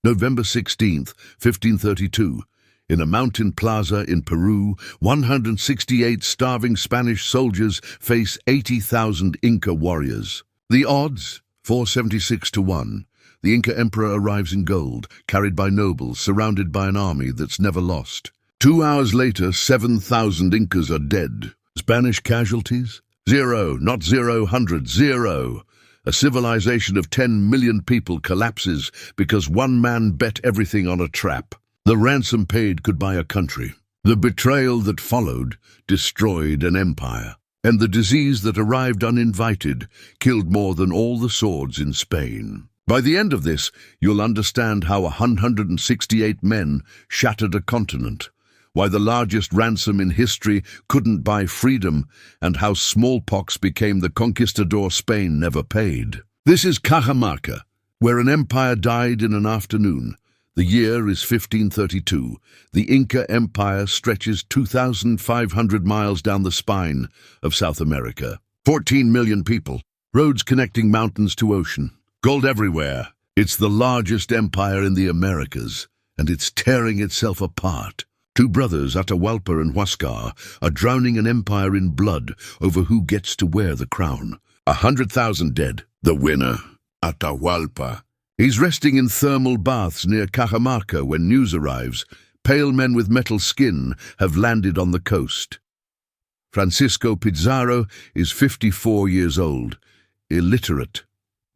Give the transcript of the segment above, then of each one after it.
November 16th, 1532. In a mountain plaza in Peru, 168 starving Spanish soldiers face 80,000 Inca warriors. The odds? 476 to 1. The Inca Emperor arrives in gold, carried by nobles, surrounded by an army that's never lost. 2 hours later, 7,000 Incas are dead. Spanish casualties? 0, not 0, 0. A civilization of 10 million people collapses because one man bet everything on a trap. The ransom paid could buy a country. The betrayal that followed destroyed an empire. And the disease that arrived uninvited killed more than all the swords in Spain. By the end of this, you'll understand how 168 men shattered a continent, why the largest ransom in history couldn't buy freedom, and how smallpox became the conquistador Spain never paid. This is Cajamarca, where an empire died in an afternoon. The year is 1532. The Inca Empire stretches 2,500 miles down the spine of South America. 14 million people, roads connecting mountains to ocean, gold everywhere. It's the largest empire in the Americas, and it's tearing itself apart. Two brothers, Atahualpa and Huascar, are drowning an empire in blood over who gets to wear the crown. 100,000 dead. The winner, Atahualpa. He's resting in thermal baths near Cajamarca when news arrives. Pale men with metal skin have landed on the coast. Francisco Pizarro is 54 years old, illiterate,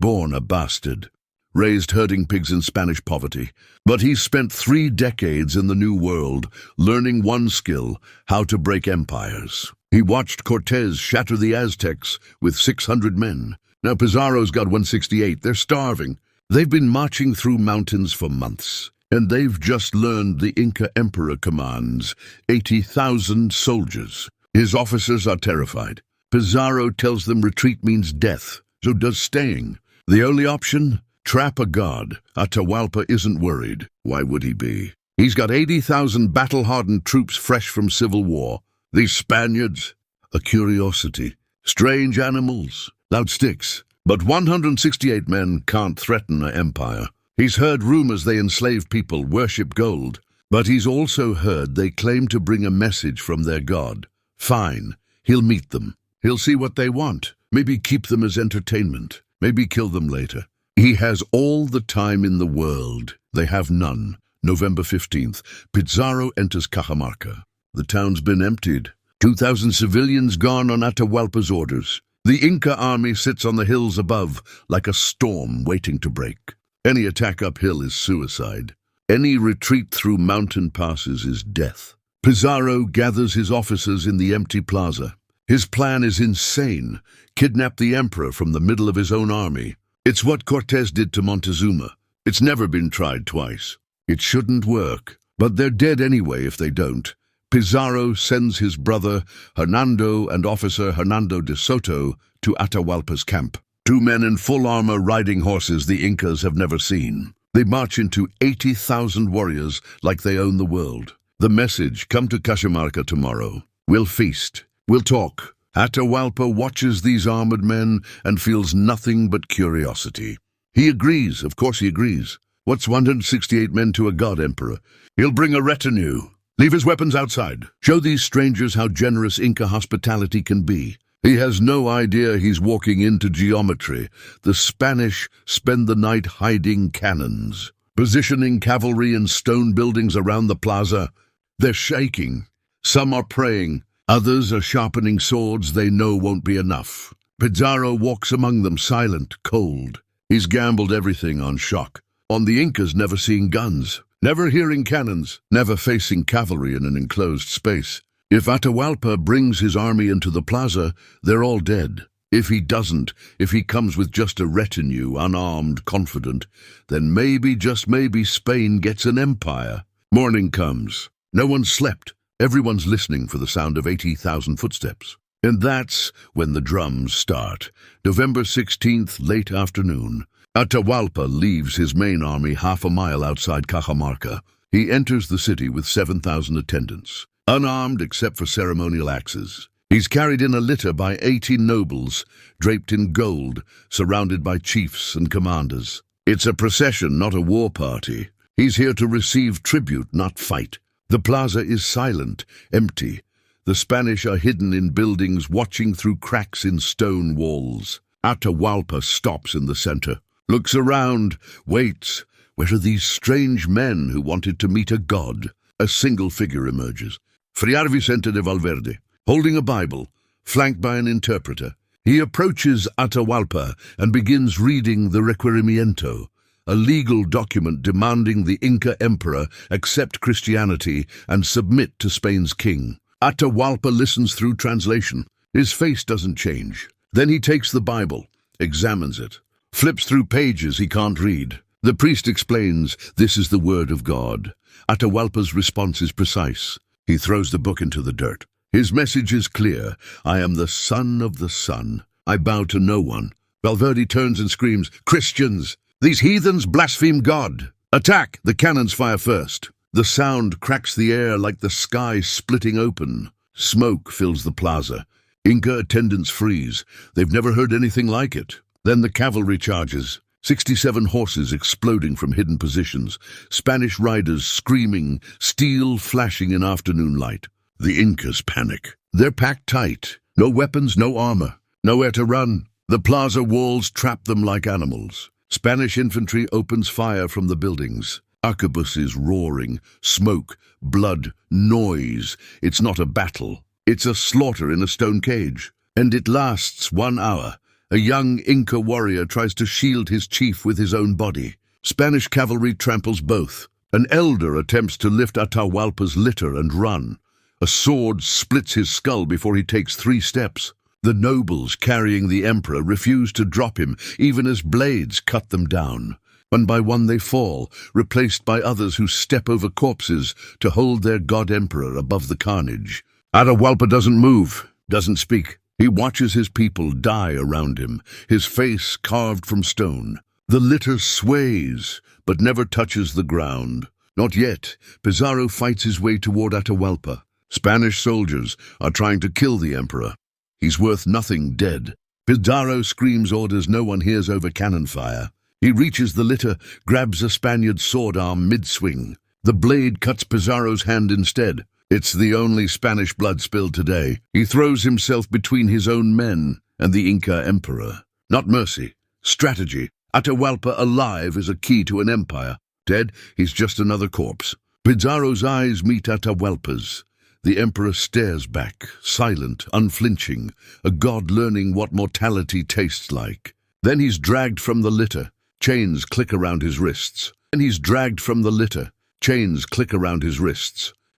born a bastard, raised herding pigs in Spanish poverty. But he's spent 3 decades in the New World, learning one skill: how to break empires. He watched Cortés shatter the Aztecs with 600 men. Now Pizarro's got 168. They're starving. They've been marching through mountains for months, and they've just learned the Inca Emperor commands 80,000 soldiers. His officers are terrified. Pizarro tells them retreat means death, so does staying. The only option? Trap a god. Atahualpa isn't worried. Why would he be? He's got 80,000 battle-hardened troops fresh from civil war. These Spaniards? A curiosity. Strange animals. Loud sticks. But 168 men can't threaten an empire. He's heard rumors they enslave people, worship gold. But he's also heard they claim to bring a message from their god. Fine. He'll meet them. He'll see what they want. Maybe keep them as entertainment. Maybe kill them later. He has all the time in the world. They have none. November 15th. Pizarro enters Cajamarca. The town's been emptied. 2,000 civilians gone on Atahualpa's orders. The Inca army sits on the hills above, like a storm waiting to break. Any attack uphill is suicide. Any retreat through mountain passes is death. Pizarro gathers his officers in the empty plaza. His plan is insane: kidnap the emperor from the middle of his own army. It's what Cortés did to Montezuma. It's never been tried twice. It shouldn't work, but they're dead anyway if they don't. Pizarro sends his brother Hernando and officer Hernando de Soto to Atahualpa's camp. 2 men in full armor riding horses the Incas have never seen. They march into 80,000 warriors like they own the world. The message: come to Cajamarca tomorrow. We'll feast. We'll talk. Atahualpa watches these armored men and feels nothing but curiosity. He agrees. Of course he agrees. What's 168 men to a god emperor? He'll bring a retinue. Leave his weapons outside. Show these strangers how generous Inca hospitality can be. He has no idea he's walking into geometry. The Spanish spend the night hiding cannons, positioning cavalry in stone buildings around the plaza. They're shaking. Some are praying. Others are sharpening swords they know won't be enough. Pizarro walks among them, silent, cold. He's gambled everything on shock. On the Incas never seeing guns, never hearing cannons, never facing cavalry in an enclosed space. If Atahualpa brings his army into the plaza, they're all dead. If he doesn't, if he comes with just a retinue, unarmed, confident, then maybe, just maybe, Spain gets an empire. Morning comes. No one slept. Everyone's listening for the sound of 80,000 footsteps. And that's when the drums start. November 16th, late afternoon. Atahualpa leaves his main army half a mile outside Cajamarca. He enters the city with 7,000 attendants, unarmed except for ceremonial axes. He's carried in a litter by 80 nobles, draped in gold, surrounded by chiefs and commanders. It's a procession, not a war party. He's here to receive tribute, not fight. The plaza is silent, empty. The Spanish are hidden in buildings, watching through cracks in stone walls. Atahualpa stops in the center, looks around, waits. Where are these strange men who wanted to meet a god? A single figure emerges. Friar Vicente de Valverde, holding a Bible, flanked by an interpreter. He approaches Atahualpa and begins reading the Requerimiento, a legal document demanding the Inca Emperor accept Christianity and submit to Spain's king. Atahualpa listens through translation. His face doesn't change. Then he takes the Bible, examines it, flips through pages he can't read. The priest explains, this is the word of God. Atahualpa's response is precise. He throws the book into the dirt. His message is clear. I am the son of the sun. I bow to no one. Valverde turns and screams, Christians! These heathens blaspheme God! Attack! The cannons fire first. The sound cracks the air like the sky splitting open. Smoke fills the plaza. Inca attendants freeze. They've never heard anything like it. Then the cavalry charges. 67 horses exploding from hidden positions. Spanish riders screaming, steel flashing in afternoon light. The Incas panic. They're packed tight. No weapons, no armor. Nowhere to run. The plaza walls trap them like animals. Spanish infantry opens fire from the buildings. Arquebuses roaring. Smoke, blood, noise. It's not a battle. It's a slaughter in a stone cage. And it lasts 1 hour. A young Inca warrior tries to shield his chief with his own body. Spanish cavalry tramples both. An elder attempts to lift Atahualpa's litter and run. A sword splits his skull before he takes 3 steps. The nobles carrying the emperor refuse to drop him, even as blades cut them down. One by one they fall, replaced by others who step over corpses to hold their god-emperor above the carnage. Atahualpa doesn't move, doesn't speak. He watches his people die around him, his face carved from stone. The litter sways, but never touches the ground. Not yet. Pizarro fights his way toward Atahualpa. Spanish soldiers are trying to kill the emperor. He's worth nothing dead. Pizarro screams orders no one hears over cannon fire. He reaches the litter, grabs a Spaniard's sword arm mid-swing. The blade cuts Pizarro's hand instead. It's the only Spanish blood spilled today. He throws himself between his own men and the Inca emperor. Not mercy, strategy. Atahualpa alive is a key to an empire. Dead, he's just another corpse. Pizarro's eyes meet Atahualpa's. The emperor stares back, silent, unflinching, a god learning what mortality tastes like. Then he's dragged from the litter. Chains click around his wrists.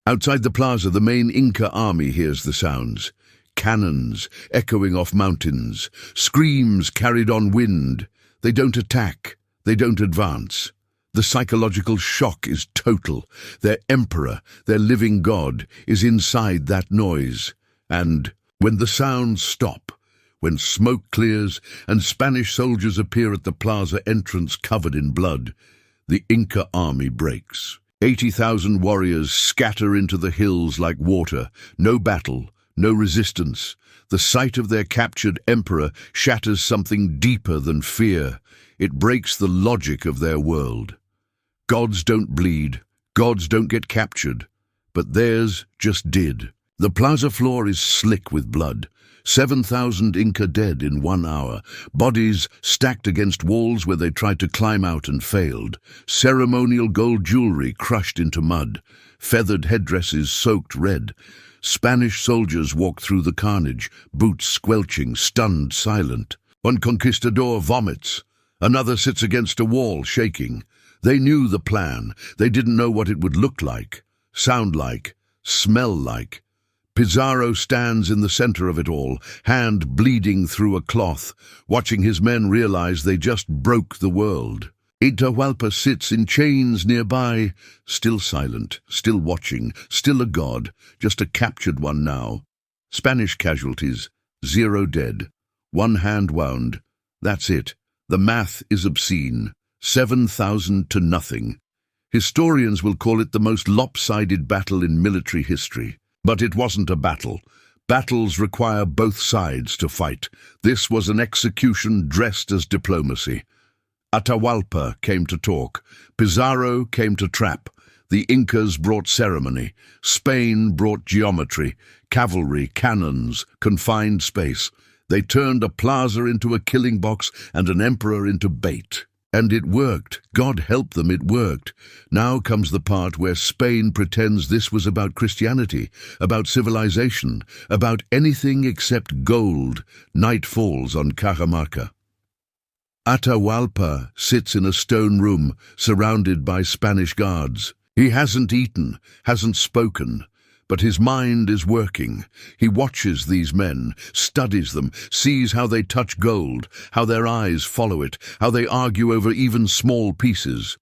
Outside the plaza, the main Inca army hears the sounds. Cannons echoing off mountains, screams carried on wind. They don't attack, they don't advance. The psychological shock is total. Their emperor, their living god, is inside that noise. And when the sounds stop, when smoke clears and Spanish soldiers appear at the plaza entrance covered in blood, the Inca army breaks. 80,000 warriors scatter into the hills like water. No battle, no resistance. The sight of their captured emperor shatters something deeper than fear. It breaks the logic of their world. Gods don't bleed, gods don't get captured, but theirs just did. The plaza floor is slick with blood. 7,000 Inca dead in 1 hour, bodies stacked against walls where they tried to climb out and failed, ceremonial gold jewelry crushed into mud, feathered headdresses soaked red. Spanish soldiers walk through the carnage, boots squelching, stunned, silent. One conquistador vomits, another sits against a wall, shaking. They knew the plan. They didn't know what it would look like, sound like, smell like. Pizarro stands in the center of it all, hand bleeding through a cloth, watching his men realize they just broke the world. Atahualpa sits in chains nearby, still silent, still watching, still a god, just a captured one now. Spanish casualties, 0 dead, 1 hand wound. That's it. The math is obscene. 7,000 to nothing. Historians will call it the most lopsided battle in military history. But it wasn't a battle. Battles require both sides to fight. This was an execution dressed as diplomacy. Atahualpa came to talk. Pizarro came to trap. The Incas brought ceremony. Spain brought geometry, cavalry, cannons, confined space. They turned a plaza into a killing box and an emperor into bait. And it worked. God help them, it worked. Now comes the part where Spain pretends this was about Christianity, about civilization, about anything except gold. Night falls on Cajamarca. Atahualpa sits in a stone room, surrounded by Spanish guards. He hasn't eaten, hasn't spoken, but his mind is working. He watches these men, studies them, sees how they touch gold, how their eyes follow it, how they argue over even small pieces.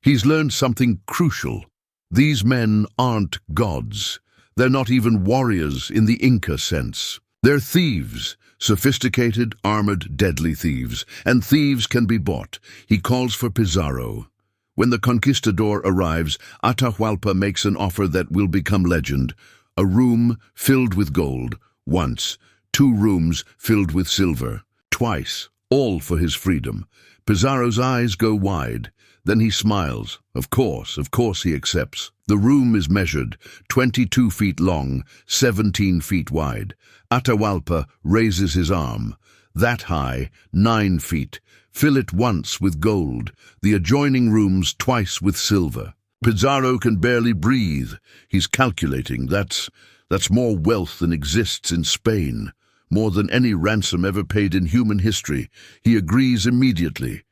He's learned something crucial. These men aren't gods. They're not even warriors in the Inca sense. They're thieves, sophisticated, armored, deadly thieves, and thieves can be bought. He calls for Pizarro. When the conquistador arrives, Atahualpa makes an offer that will become legend. A room filled with gold, once. 2 rooms filled with silver, twice, all for his freedom. Pizarro's eyes go wide. Then he smiles. Of course he accepts. The room is measured, 22 feet long, 17 feet wide. Atahualpa raises his arm. That high, 9 feet. Fill it once with gold, the adjoining rooms twice with silver. Pizarro can barely breathe. He's calculating. That's more wealth than exists in Spain, more than any ransom ever paid in human history. He agrees immediately.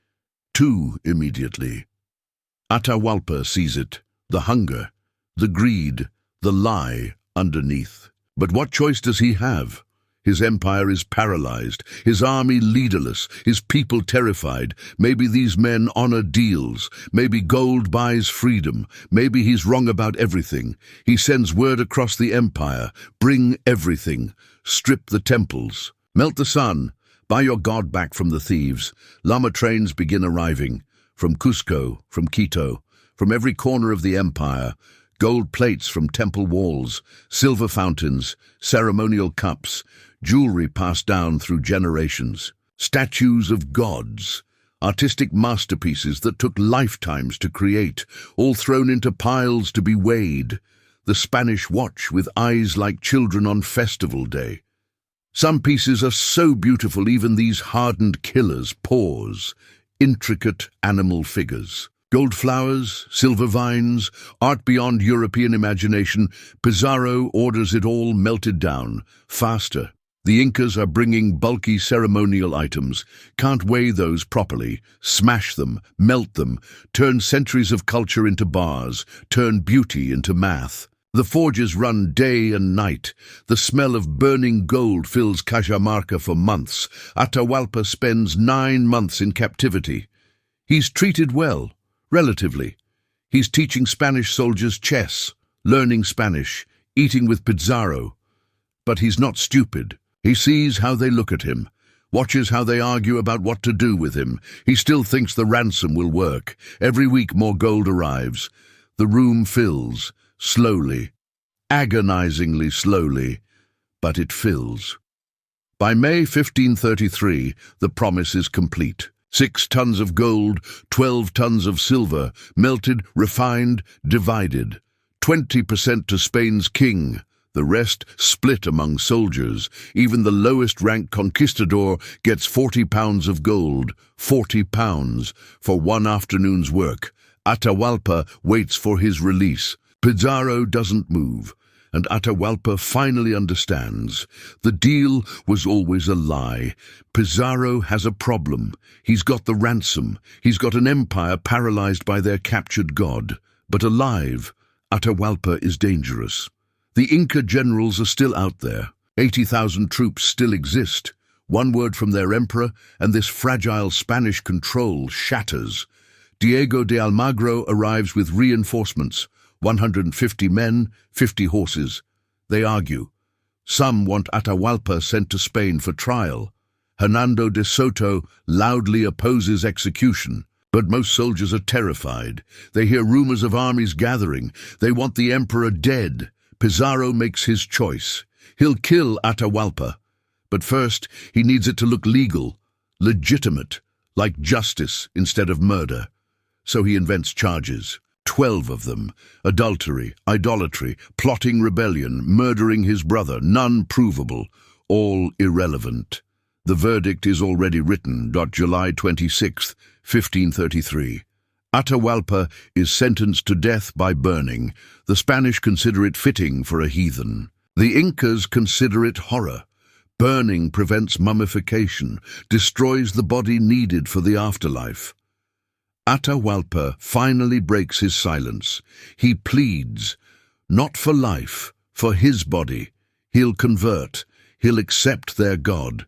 Too immediately. Atahualpa sees it, the hunger, the greed, the lie underneath. But what choice does he have? His empire is paralyzed, his army leaderless, his people terrified. Maybe these men honor deals. Maybe gold buys freedom. Maybe he's wrong about everything. He sends word across the empire. Bring everything. Strip the temples. Melt the sun. Buy your god back from the thieves. Llama trains begin arriving. From Cusco, from Quito, from every corner of the empire. Gold plates from temple walls, silver fountains, ceremonial cups, jewelry passed down through generations, statues of gods, artistic masterpieces that took lifetimes to create, all thrown into piles to be weighed. The Spanish watch with eyes like children on festival day. Some pieces are so beautiful even these hardened killers pause, intricate animal figures. Gold flowers, silver vines, art beyond European imagination. Pizarro orders it all melted down, faster. The Incas are bringing bulky ceremonial items. Can't weigh those properly. Smash them, melt them, turn centuries of culture into bars, turn beauty into math. The forges run day and night. The smell of burning gold fills Cajamarca for months. Atahualpa spends 9 months in captivity. He's treated well. Relatively. He's teaching Spanish soldiers chess, learning Spanish, eating with Pizarro. But he's not stupid. He sees how they look at him, watches how they argue about what to do with him. He still thinks the ransom will work. Every week more gold arrives. The room fills, slowly, agonizingly slowly, but it fills. By May 1533, the promise is complete. 6 tons of gold, 12 tons of silver, melted, refined, divided. 20% to Spain's king. The rest split among soldiers. Even the lowest-ranked conquistador gets 40 pounds of gold, 40 pounds, for one afternoon's work. Atahualpa waits for his release. Pizarro doesn't move, and Atahualpa finally understands. The deal was always a lie. Pizarro has a problem. He's got the ransom. He's got an empire paralyzed by their captured god. But alive, Atahualpa is dangerous. The Inca generals are still out there. 80,000 troops still exist. One word from their emperor, and this fragile Spanish control shatters. Diego de Almagro arrives with reinforcements. 150 men, 50 horses. They argue. Some want Atahualpa sent to Spain for trial. Hernando de Soto loudly opposes execution. But most soldiers are terrified. They hear rumors of armies gathering. They want the emperor dead. Pizarro makes his choice. He'll kill Atahualpa. But first, he needs it to look legal, legitimate, like justice instead of murder. So he invents charges. 12 of them: adultery, idolatry, plotting rebellion, murdering his brother, none provable, all irrelevant. The verdict is already written. July 26, 1533. Atahualpa is sentenced to death by burning. The Spanish consider it fitting for a heathen. The Incas consider it horror. Burning prevents mummification, destroys the body needed for the afterlife. Atahualpa finally breaks his silence. He pleads, not for life, for his body. He'll convert. He'll accept their God.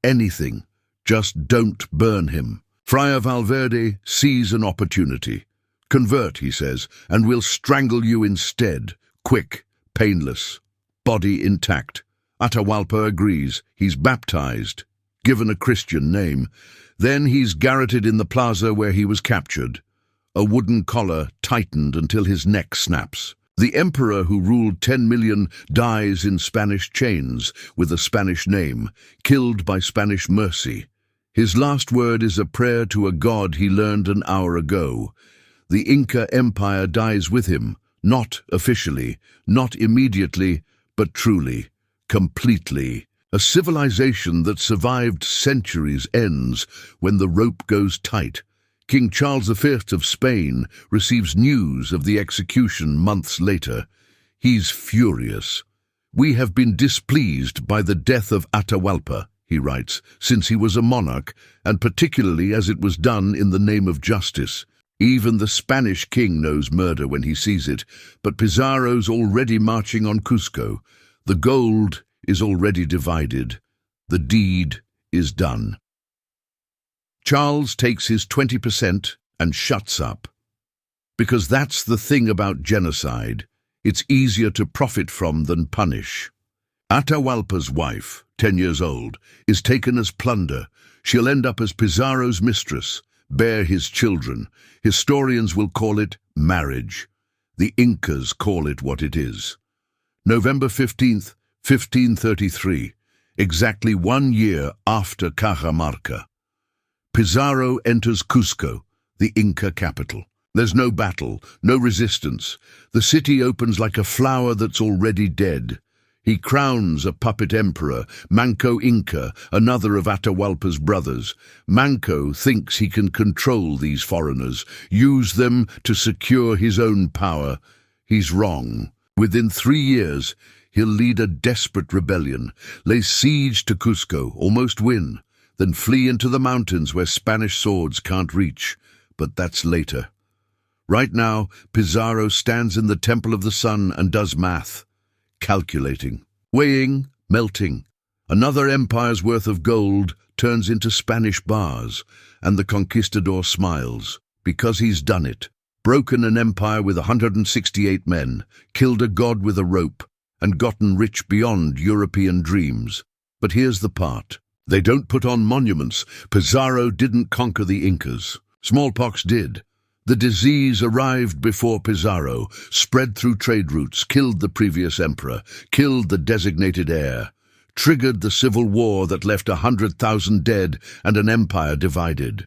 Anything. Just don't burn him. Friar Valverde sees an opportunity. Convert, he says, and we'll strangle you instead. Quick, painless, body intact. Atahualpa agrees. He's baptized, given a Christian name. Then he's garroted in the plaza where he was captured. A wooden collar tightened until his neck snaps. The emperor who ruled 10 million dies in Spanish chains with a Spanish name, killed by Spanish mercy. His last word is a prayer to a god he learned an hour ago. The Inca Empire dies with him, not officially, not immediately, but truly, completely. A civilization that survived centuries ends when the rope goes tight. King Charles V of Spain receives news of the execution months later. He's furious. We have been displeased by the death of Atahualpa, he writes, since he was a monarch, and particularly as it was done in the name of justice. Even the Spanish king knows murder when he sees it, but Pizarro's already marching on Cusco. The gold is already divided. The deed is done. Charles takes his 20% and shuts up. Because that's the thing about genocide. It's easier to profit from than punish. Atahualpa's wife, 10 years old, is taken as plunder. She'll end up as Pizarro's mistress, bear his children. Historians will call it marriage. The Incas call it what it is. November 15th, 1533, exactly 1 year after Cajamarca. Pizarro enters Cusco, the Inca capital. There's no battle, no resistance. The city opens like a flower that's already dead. He crowns a puppet emperor, Manco Inca, another of Atahualpa's brothers. Manco thinks he can control these foreigners, use them to secure his own power. He's wrong. Within 3 years, he'll lead a desperate rebellion, lay siege to Cusco, almost win, then flee into the mountains where Spanish swords can't reach. But that's later. Right now, Pizarro stands in the Temple of the Sun and does math. Calculating, weighing, melting. Another empire's worth of gold turns into Spanish bars, and the conquistador smiles, because he's done it. Broken an empire with 168 men, killed a god with a rope, and gotten rich beyond European dreams. But here's the part. They don't put on monuments. Pizarro didn't conquer the Incas. Smallpox did. The disease arrived before Pizarro, spread through trade routes, killed the previous emperor, killed the designated heir, triggered the civil war that left 100,000 dead and an empire divided.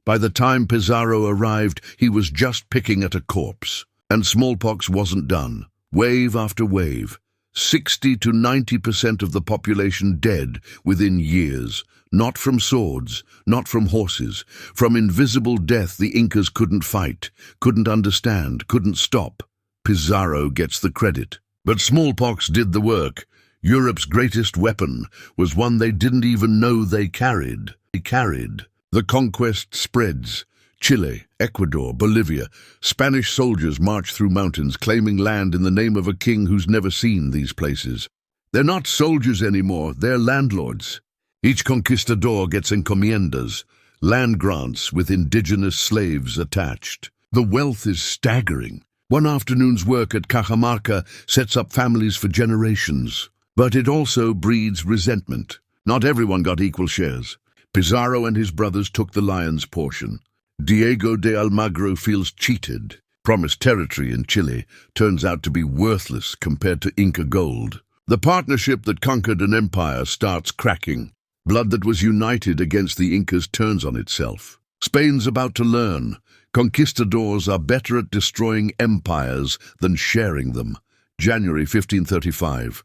By the time Pizarro arrived, he was just picking at a corpse. And smallpox wasn't done. Wave after wave. 60 to 90% of the population dead within years. Not from swords, not from horses. From invisible death the Incas couldn't fight, couldn't understand, couldn't stop. Pizarro gets the credit. But smallpox did the work. Europe's greatest weapon was one they didn't even know they carried. The conquest spreads. Chile, Ecuador, Bolivia. Spanish soldiers march through mountains claiming land in the name of a king who's never seen these places. They're not soldiers anymore, they're landlords. Each conquistador gets encomiendas, land grants with indigenous slaves attached. The wealth is staggering. One afternoon's work at Cajamarca sets up families for generations. But it also breeds resentment. Not everyone got equal shares. Pizarro and his brothers took the lion's portion. Diego de Almagro feels cheated. Promised territory in Chile turns out to be worthless compared to Inca gold. The partnership that conquered an empire starts cracking. Blood that was united against the Incas turns on itself. Spain's about to learn. Conquistadors are better at destroying empires than sharing them. January 1535.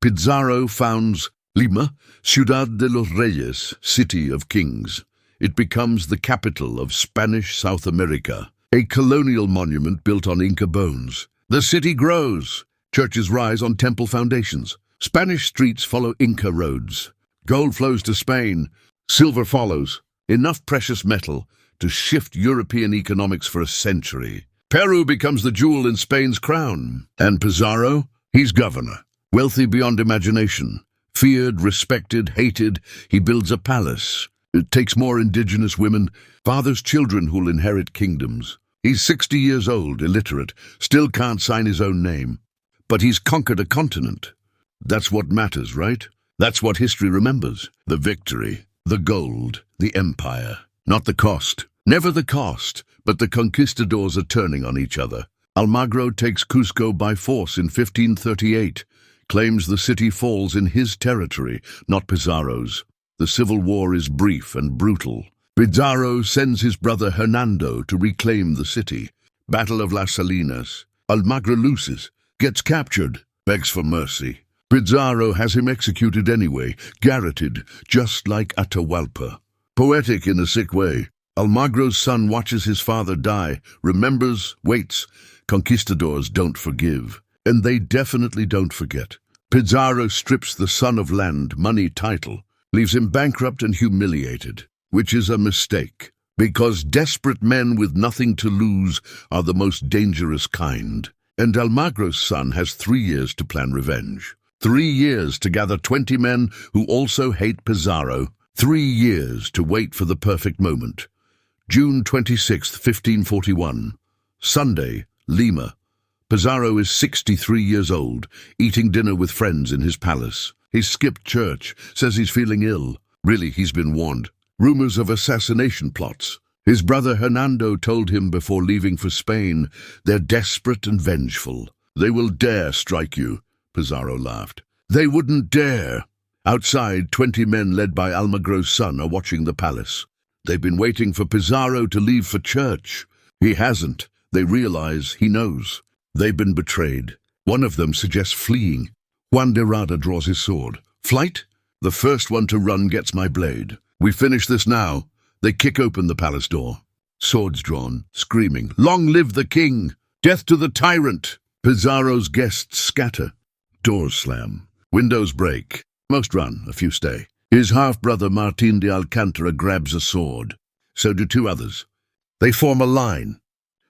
Pizarro founds Lima, Ciudad de los Reyes, City of Kings. It becomes the capital of Spanish South America, a colonial monument built on Inca bones. The city grows. Churches rise on temple foundations. Spanish streets follow Inca roads. Gold flows to Spain. Silver follows. Enough precious metal to shift European economics for a century. Peru becomes the jewel in Spain's crown. And Pizarro? He's governor. Wealthy beyond imagination. Feared, respected, hated, he builds a palace. It takes more indigenous women, fathers children who'll inherit kingdoms. He's 60 years old, illiterate, still can't sign his own name. But he's conquered a continent. That's what matters, right? That's what history remembers. The victory, the gold, the empire. Not the cost. Never the cost, but the conquistadors are turning on each other. Almagro takes Cusco by force in 1538, claims the city falls in his territory, not Pizarro's. The civil war is brief and brutal. Pizarro sends his brother Hernando to reclaim the city. Battle of Las Salinas. Almagro loses, gets captured, begs for mercy. Pizarro has him executed anyway, garroted, just like Atahualpa. Poetic in a sick way. Almagro's son watches his father die, remembers, waits. Conquistadors don't forgive. And they definitely don't forget. Pizarro strips the son of land, money, title, leaves him bankrupt and humiliated, which is a mistake, because desperate men with nothing to lose are the most dangerous kind. And Almagro's son has 3 years to plan revenge. 3 years to gather 20 men who also hate Pizarro. 3 years to wait for the perfect moment. June 26, 1541. Sunday, Lima. Pizarro is 63 years old, eating dinner with friends in his palace. He's skipped church, says he's feeling ill. Really, he's been warned. Rumors of assassination plots. His brother Hernando told him before leaving for Spain, they're desperate and vengeful. They will dare strike you. Pizarro laughed. They wouldn't dare. Outside, 20 men led by Almagro's son are watching the palace. They've been waiting for Pizarro to leave for church. He hasn't. They realize he knows. They've been betrayed. One of them suggests fleeing. Juan de Rada draws his sword. Flight? The first one to run gets my blade. We finish this now. They kick open the palace door. Swords drawn, screaming, "Long live the king! Death to the tyrant!" Pizarro's guests scatter. Doors slam. Windows break. Most run, a few stay. His half-brother Martín de Alcántara grabs a sword. So do 2 others. They form a line.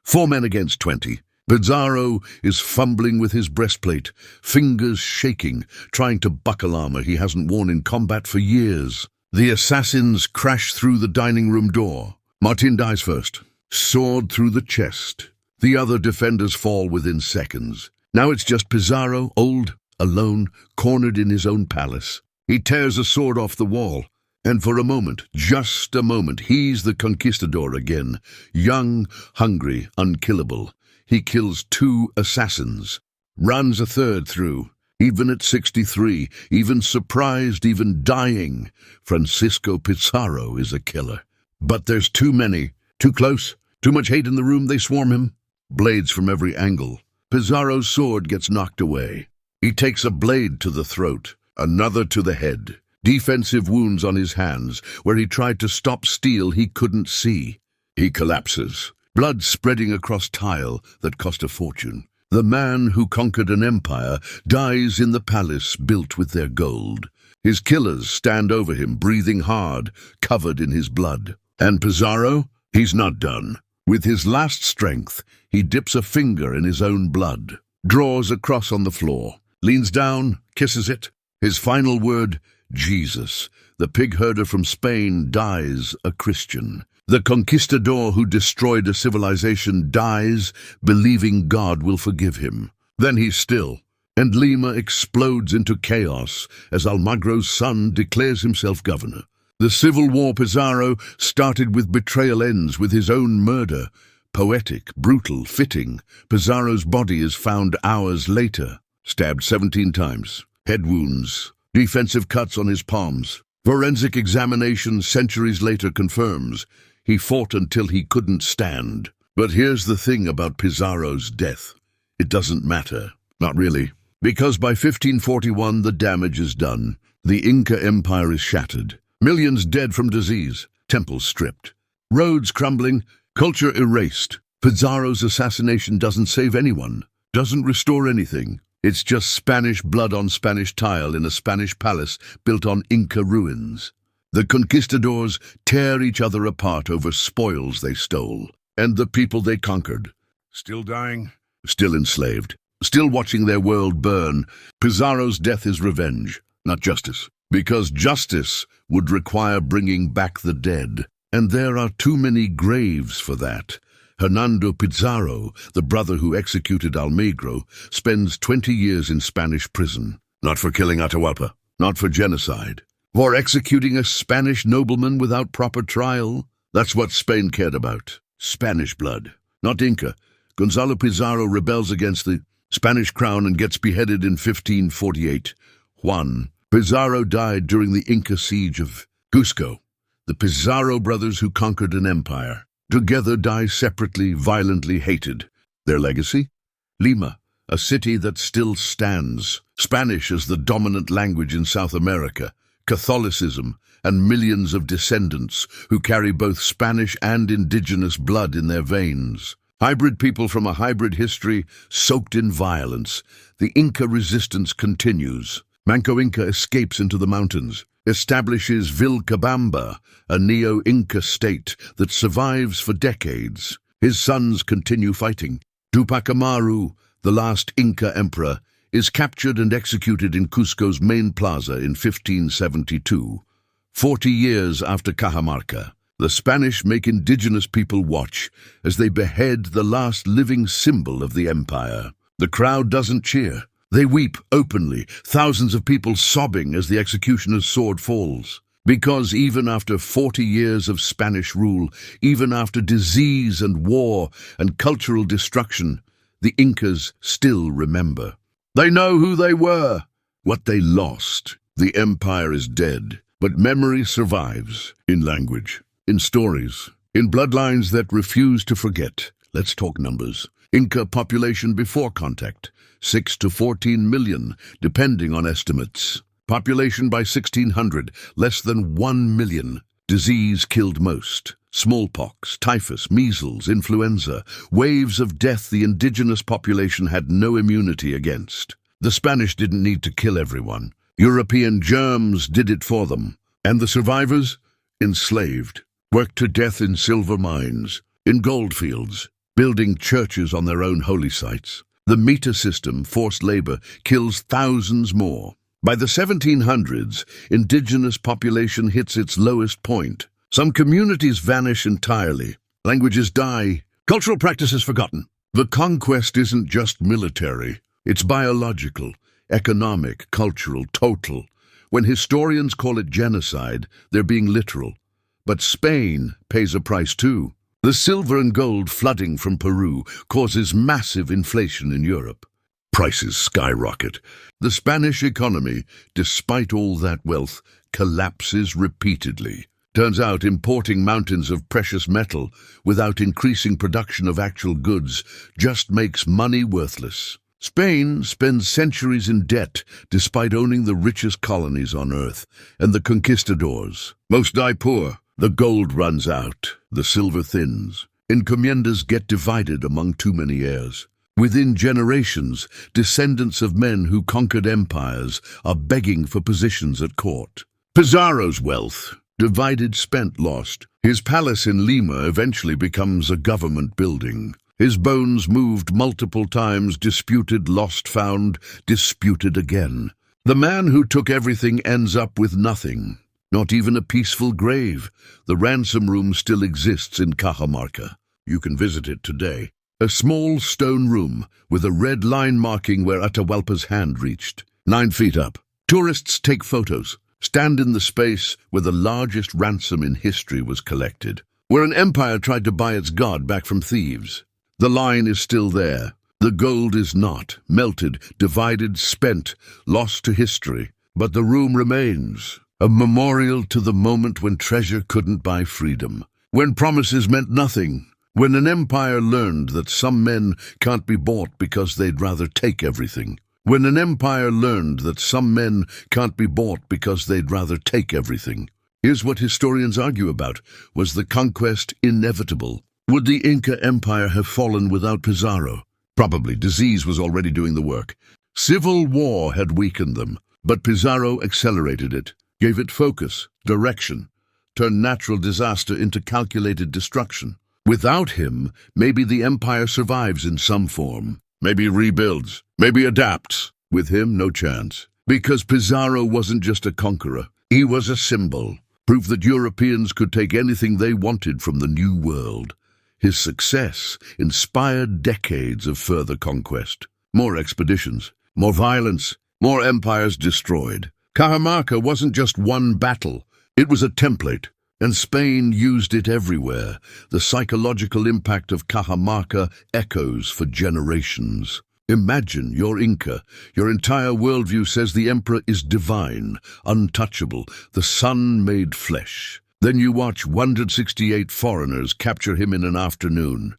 4 men against 20. Pizarro is fumbling with his breastplate, fingers shaking, trying to buckle armor he hasn't worn in combat for years. The assassins crash through the dining room door. Martín dies first, sword through the chest. The other defenders fall within seconds. Now it's just Pizarro, old, alone, cornered in his own palace. He tears a sword off the wall, and for a moment, just a moment, he's the conquistador again, young, hungry, unkillable. He kills 2 assassins, runs a third through. Even at 63, even surprised, even dying, Francisco Pizarro is a killer. But there's too many, too close, too much hate in the room, they swarm him. Blades from every angle. Pizarro's sword gets knocked away. He takes a blade to the throat, another to the head. Defensive wounds on his hands, where he tried to stop steel he couldn't see. He collapses. Blood spreading across tile that cost a fortune. The man who conquered an empire dies in the palace built with their gold. His killers stand over him, breathing hard, covered in his blood. And Pizarro? He's not done. With his last strength, he dips a finger in his own blood, draws a cross on the floor, leans down, kisses it. His final word, Jesus. The pig herder from Spain dies a Christian. The conquistador who destroyed a civilization dies, believing God will forgive him. Then he's still, and Lima explodes into chaos as Almagro's son declares himself governor. The civil war Pizarro started with betrayal ends with his own murder. Poetic, brutal, fitting. Pizarro's body is found hours later, stabbed 17 times. Head wounds, defensive cuts on his palms. Forensic examination centuries later confirms He fought until he couldn't stand. But here's the thing about Pizarro's death. It doesn't matter. Not really. Because by 1541 the damage is done. The Inca Empire is shattered. Millions dead from disease. Temples stripped. Roads crumbling. Culture erased. Pizarro's assassination doesn't save anyone. Doesn't restore anything. It's just Spanish blood on Spanish tile in a Spanish palace built on Inca ruins. The conquistadors tear each other apart over spoils they stole. And the people they conquered. Still dying, still enslaved, still watching their world burn. Pizarro's death is revenge, not justice. Because justice would require bringing back the dead. And there are too many graves for that. Hernando Pizarro, the brother who executed Almagro, spends 20 years in Spanish prison. Not for killing Atahualpa, not for genocide. For executing a Spanish nobleman without proper trial. That's what Spain cared about. Spanish blood, not Inca. Gonzalo Pizarro rebels against the Spanish crown and gets beheaded in 1548. Juan Pizarro died during the Inca siege of Cusco. The Pizarro brothers who conquered an empire. Together die separately, violently hated. Their legacy? Lima, a city that still stands. Spanish as the dominant language in South America. Catholicism, and millions of descendants who carry both Spanish and indigenous blood in their veins. Hybrid people from a hybrid history soaked in violence. The Inca resistance continues. Manco Inca escapes into the mountains. Establishes Vilcabamba, a neo-Inca state that survives for decades. His sons continue fighting. Tupac Amaru, the last Inca emperor, is captured and executed in Cusco's main plaza in 1572. 40 years after Cajamarca, the Spanish make indigenous people watch as they behead the last living symbol of the empire. The crowd doesn't cheer. They weep openly, thousands of people sobbing as the executioner's sword falls. Because even after 40 years of Spanish rule, even after disease and war and cultural destruction, the Incas still remember. They know who they were, what they lost. The empire is dead, but memory survives in language, in stories, in bloodlines that refuse to forget. Let's talk numbers. Inca population before contact, 6 to 14 million, depending on estimates. Population by 1600, less than 1 million. Disease killed most. Smallpox, typhus, measles, influenza, waves of death the indigenous population had no immunity against. The Spanish didn't need to kill everyone. European germs did it for them. And the survivors? Enslaved. Worked to death in silver mines, in gold fields, building churches on their own holy sites. The meter system, forced labor, kills thousands more. By the 1700s, indigenous population hits its lowest point. Some communities vanish entirely. Languages die. Cultural practices forgotten. The conquest isn't just military. It's biological, economic, cultural, total. When historians call it genocide, they're being literal. But Spain pays a price too. The silver and gold flooding from Peru causes massive inflation in Europe. Prices skyrocket. The Spanish economy, despite all that wealth, collapses repeatedly. Turns out importing mountains of precious metal without increasing production of actual goods just makes money worthless. Spain spends centuries in debt despite owning the richest colonies on earth, and the conquistadors. Most die poor. The gold runs out, the silver thins. Encomiendas get divided among too many heirs. Within generations, descendants of men who conquered empires are begging for positions at court. Pizarro's wealth, divided, spent, lost. His palace in Lima eventually becomes a government building. His bones moved multiple times, disputed, lost, found, disputed again. The man who took everything ends up with nothing. Not even a peaceful grave. The ransom room still exists in Cajamarca. You can visit it today. A small stone room with a red line marking where Atahualpa's hand reached. 9 feet up. Tourists take photos. Stand in the space where the largest ransom in history was collected. Where an empire tried to buy its god back from thieves. The line is still there. The gold is not. Melted, divided, spent, lost to history. But the room remains. A memorial to the moment when treasure couldn't buy freedom. when promises meant nothing, when an empire learned that some men can't be bought because they'd rather take everything. When an empire learned that some men can't be bought because they'd rather take everything. Here's what historians argue about. Was the conquest inevitable? Would the Inca Empire have fallen without Pizarro? Probably. Disease was already doing the work. Civil war had weakened them, but Pizarro accelerated it, gave it focus, direction, turned natural disaster into calculated destruction. Without him, maybe the empire survives in some form, maybe rebuilds, maybe adapts. With him, no chance. Because Pizarro wasn't just a conqueror, he was a symbol, proof that Europeans could take anything they wanted from the New World. His success inspired decades of further conquest. More expeditions, more violence, more empires destroyed. Cajamarca wasn't just one battle, it was a template, and Spain used it everywhere. The psychological impact of Cajamarca echoes for generations. Imagine you're Inca. Your entire worldview says the emperor is divine, untouchable, the sun made flesh. Then you watch 168 foreigners capture him in an afternoon.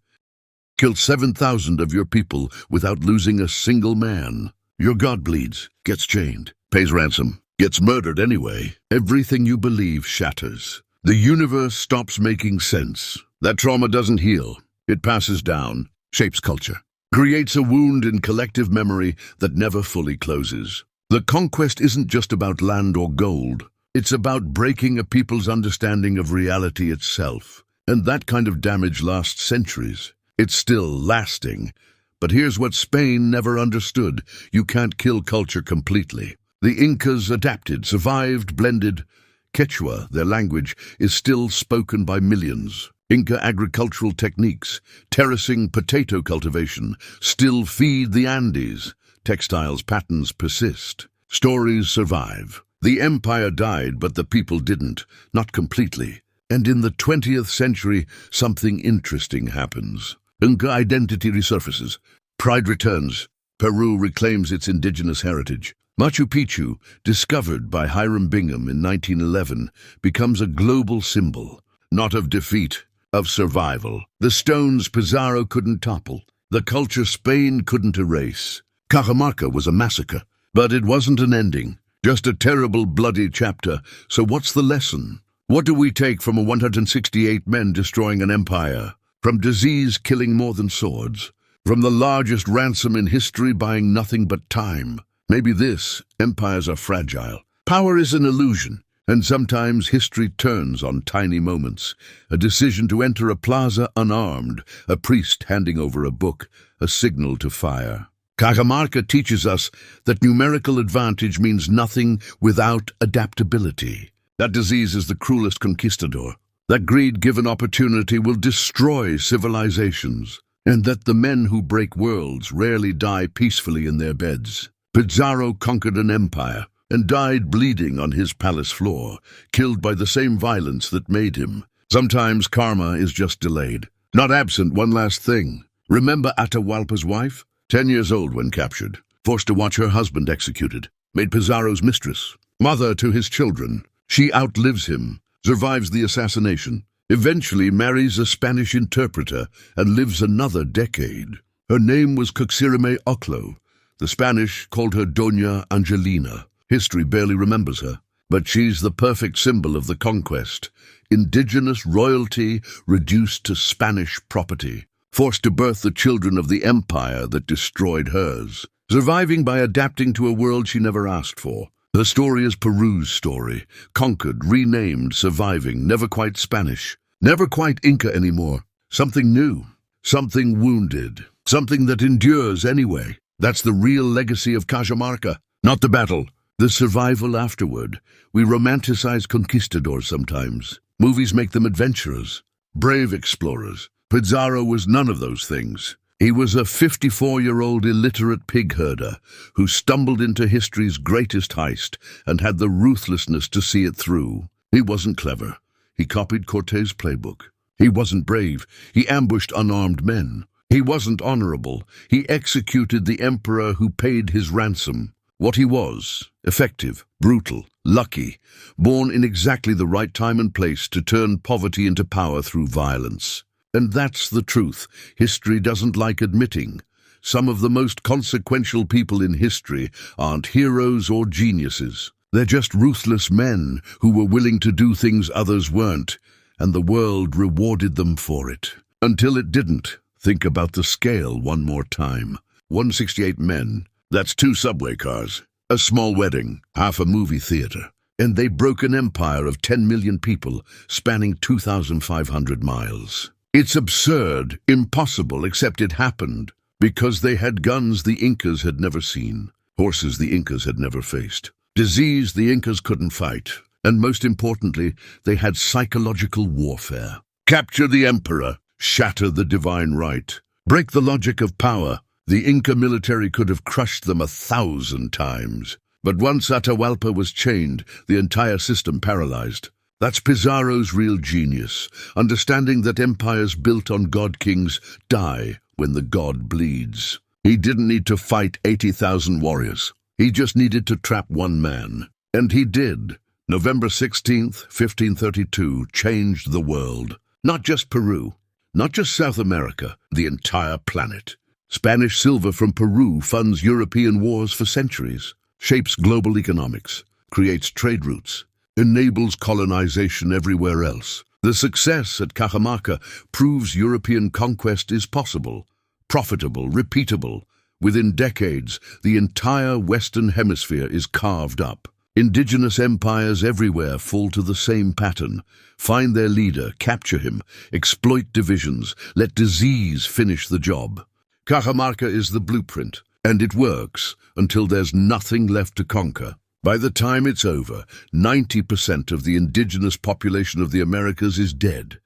Kill 7,000 of your people without losing a single man. Your god bleeds, gets chained, pays ransom, gets murdered anyway. Everything you believe shatters. The universe stops making sense. That trauma doesn't heal. It passes down, shapes culture, creates a wound in collective memory that never fully closes. The conquest isn't just about land or gold. It's about breaking a people's understanding of reality itself. And that kind of damage lasts centuries. It's still lasting. But here's what Spain never understood. You can't kill culture completely. The Incas adapted, survived, blended. Quechua, their language, is still spoken by millions. Inca agricultural techniques, terracing, potato cultivation, still feed the Andes. Textiles patterns persist. Stories survive. The empire died, but the people didn't, not completely. And in the 20th century, something interesting happens. Inca identity resurfaces. Pride returns. Peru reclaims its indigenous heritage. Machu Picchu, discovered by Hiram Bingham in 1911, becomes a global symbol, not of defeat, of survival. The stones Pizarro couldn't topple. The culture Spain couldn't erase. Cajamarca was a massacre, but it wasn't an ending. Just a terrible, bloody chapter. So what's the lesson? What do we take from 168 men destroying an empire? From disease killing more than swords? From the largest ransom in history buying nothing but time? Maybe this: empires are fragile. Power is an illusion, and sometimes history turns on tiny moments. A decision to enter a plaza unarmed, a priest handing over a book, a signal to fire. Cajamarca teaches us that numerical advantage means nothing without adaptability. That disease is the cruelest conquistador. That greed given opportunity will destroy civilizations. And that the men who break worlds rarely die peacefully in their beds. Pizarro conquered an empire and died bleeding on his palace floor, killed by the same violence that made him. Sometimes karma is just delayed. Not absent one last thing. Remember Atahualpa's wife? 10 years old when captured, forced to watch her husband executed, made Pizarro's mistress, mother to his children. She outlives him, survives the assassination, eventually marries a Spanish interpreter and lives another decade. Her name was Cuxirime Oclo. The Spanish called her Doña Angelina. History barely remembers her, but she's the perfect symbol of the conquest. Indigenous royalty reduced to Spanish property, forced to birth the children of the empire that destroyed hers, surviving by adapting to a world she never asked for. Her story is Peru's story, conquered, renamed, surviving, never quite Spanish, never quite Inca anymore. Something new, something wounded, something that endures anyway. That's the real legacy of Cajamarca, not the battle, the survival afterward. We romanticize conquistadors sometimes. Movies make them adventurers, brave explorers. Pizarro was none of those things. He was a 54-year-old illiterate pig herder who stumbled into history's greatest heist and had the ruthlessness to see it through. He wasn't clever. He copied Cortés' playbook. He wasn't brave. He ambushed unarmed men. He wasn't honorable. He executed the emperor who paid his ransom. what he was: effective, brutal, lucky, born in exactly the right time and place to turn poverty into power through violence. And that's the truth history doesn't like admitting. Some of the most consequential people in history aren't heroes or geniuses. They're just ruthless men who were willing to do things others weren't, and the world rewarded them for it. Until it didn't. Think about the scale one more time. 168 men. That's 2 subway cars, a small wedding, half a movie theater. And they broke an empire of 10 million people, spanning 2,500 miles. It's absurd, impossible, except it happened. Because they had guns the Incas had never seen, horses the Incas had never faced, disease the Incas couldn't fight, and most importantly, they had psychological warfare. Capture the emperor, shatter the divine right, break the logic of power. The Inca military could have crushed them 1,000 times. But once Atahualpa was chained, the entire system paralyzed. That's Pizarro's real genius, understanding that empires built on god-kings die when the god bleeds. He didn't need to fight 80,000 warriors. He just needed to trap one man. And he did. November 16th, 1532, changed the world. Not just Peru, not just South America, the entire planet. Spanish silver from Peru funds European wars for centuries, shapes global economics, creates trade routes, enables colonization everywhere else. The success at Cajamarca proves European conquest is possible, profitable, repeatable. Within decades, the entire Western Hemisphere is carved up. Indigenous empires everywhere fall to the same pattern. Find their leader, capture him, exploit divisions, let disease finish the job. Cajamarca is the blueprint, and it works until there's nothing left to conquer. By the time it's over, 90% of the indigenous population of the Americas is dead.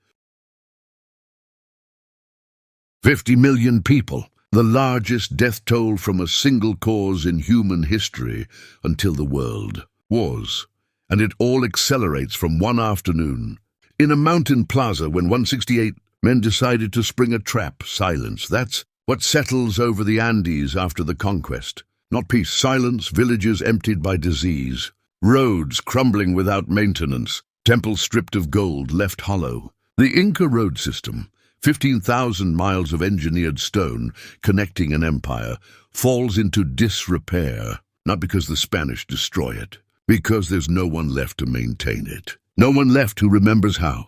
50 million people, the largest death toll from a single cause in human history until the world was. And it all accelerates from one afternoon. In a mountain plaza when 168 men decided to spring a trap, silence. That's what settles over the Andes after the conquest. Not peace, silence, villages emptied by disease, roads crumbling without maintenance, temples stripped of gold, left hollow. The Inca road system, 15,000 miles of engineered stone connecting an empire, falls into disrepair, not because the Spanish destroy it, because there's no one left to maintain it. No one left who remembers how.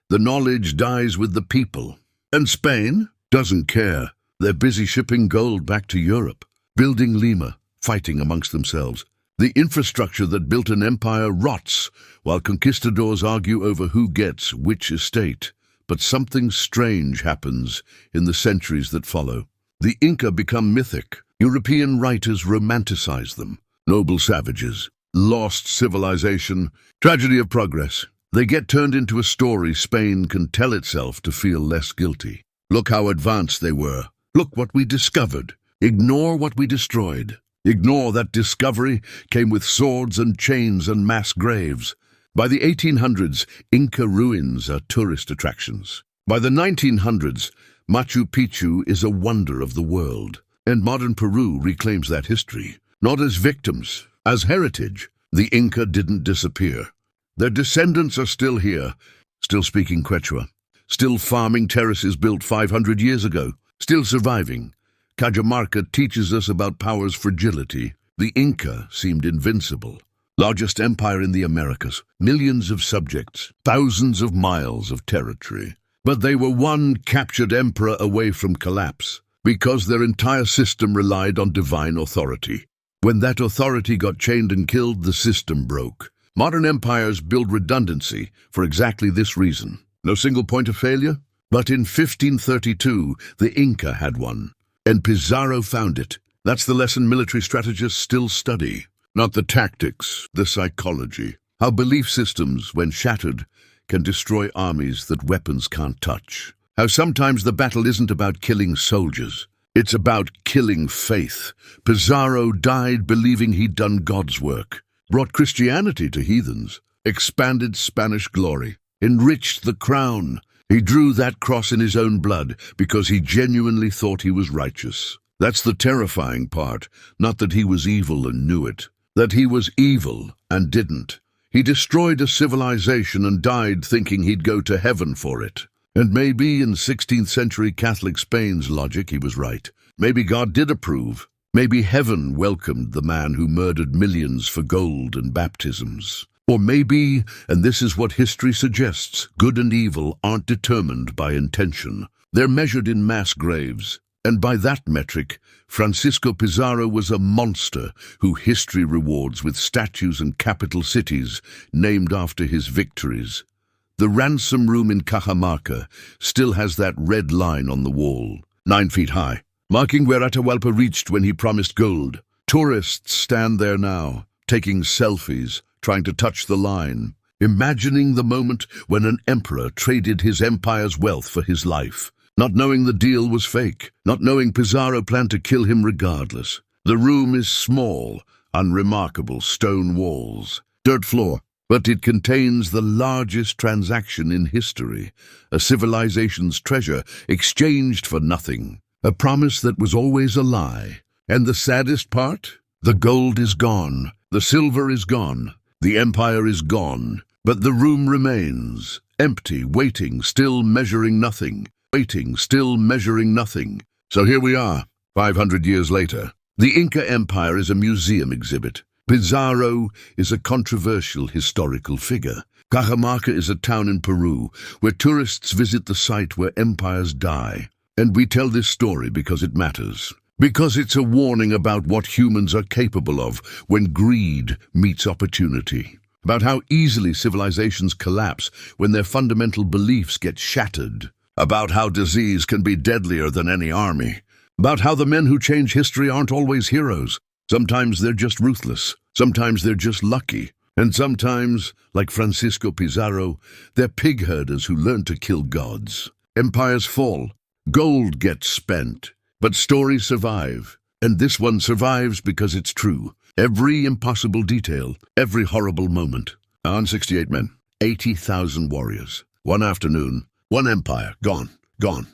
The knowledge dies with the people. And Spain doesn't care. They're busy shipping gold back to Europe, building Lima, fighting amongst themselves. The infrastructure that built an empire rots, while conquistadors argue over who gets which estate. But something strange happens in the centuries that follow. The Inca become mythic. European writers romanticize them. Noble savages, lost civilization, tragedy of progress. They get turned into a story Spain can tell itself to feel less guilty. Look how advanced they were. Look what we discovered. Ignore what we destroyed. Ignore that discovery came with swords and chains and mass graves. By the 1800s, Inca ruins are tourist attractions. By the 1900s, Machu Picchu is a wonder of the world. And modern Peru reclaims that history. Not as victims, as heritage. The Inca didn't disappear. Their descendants are still here, still speaking Quechua, still farming terraces built 500 years ago, still surviving. Cajamarca teaches us about power's fragility. The Inca seemed invincible. Largest empire in the Americas, millions of subjects, thousands of miles of territory. But they were one captured emperor away from collapse, because their entire system relied on divine authority. When that authority got chained and killed, the system broke. Modern empires build redundancy for exactly this reason. No single point of failure? But in 1532, the Inca had one. And Pizarro found it. That's the lesson military strategists still study. Not the tactics, the psychology. How belief systems, when shattered, can destroy armies that weapons can't touch. How sometimes the battle isn't about killing soldiers. It's about killing faith. Pizarro died believing he'd done God's work, brought Christianity to heathens, expanded Spanish glory, enriched the crown. He drew that cross in his own blood because he genuinely thought he was righteous. That's the terrifying part, not that he was evil and knew it. That he was evil and didn't. He destroyed a civilization and died thinking he'd go to heaven for it. And maybe in 16th century Catholic Spain's logic he was right. Maybe God did approve. Maybe heaven welcomed the man who murdered millions for gold and baptisms. Or maybe, and this is what history suggests, good and evil aren't determined by intention. They're measured in mass graves. And by that metric, Francisco Pizarro was a monster who history rewards with statues and capital cities named after his victories. The ransom room in Cajamarca still has that red line on the wall, 9 feet high, marking where Atahualpa reached when he promised gold. Tourists stand there now, taking selfies, trying to touch the line, imagining the moment when an emperor traded his empire's wealth for his life, not knowing the deal was fake, not knowing Pizarro planned to kill him regardless. The room is small, unremarkable stone walls, dirt floor, but it contains the largest transaction in history, a civilization's treasure exchanged for nothing, a promise that was always a lie. And the saddest part? The gold is gone, the silver is gone, the empire is gone, but the room remains, empty, waiting, still measuring nothing, waiting, still measuring nothing. So here we are, 500 years later. The Inca Empire is a museum exhibit. Pizarro is a controversial historical figure. Cajamarca is a town in Peru where tourists visit the site where empires die. And we tell this story because it matters. Because it's a warning about what humans are capable of when greed meets opportunity. About how easily civilizations collapse when their fundamental beliefs get shattered. About how disease can be deadlier than any army. About how the men who change history aren't always heroes. Sometimes they're just ruthless. Sometimes they're just lucky. And sometimes, like Francisco Pizarro, they're pig herders who learn to kill gods. Empires fall. Gold gets spent. But stories survive. And this one survives because it's true. Every impossible detail, every horrible moment. 168 men, 80,000 warriors. One afternoon, one empire, gone, gone.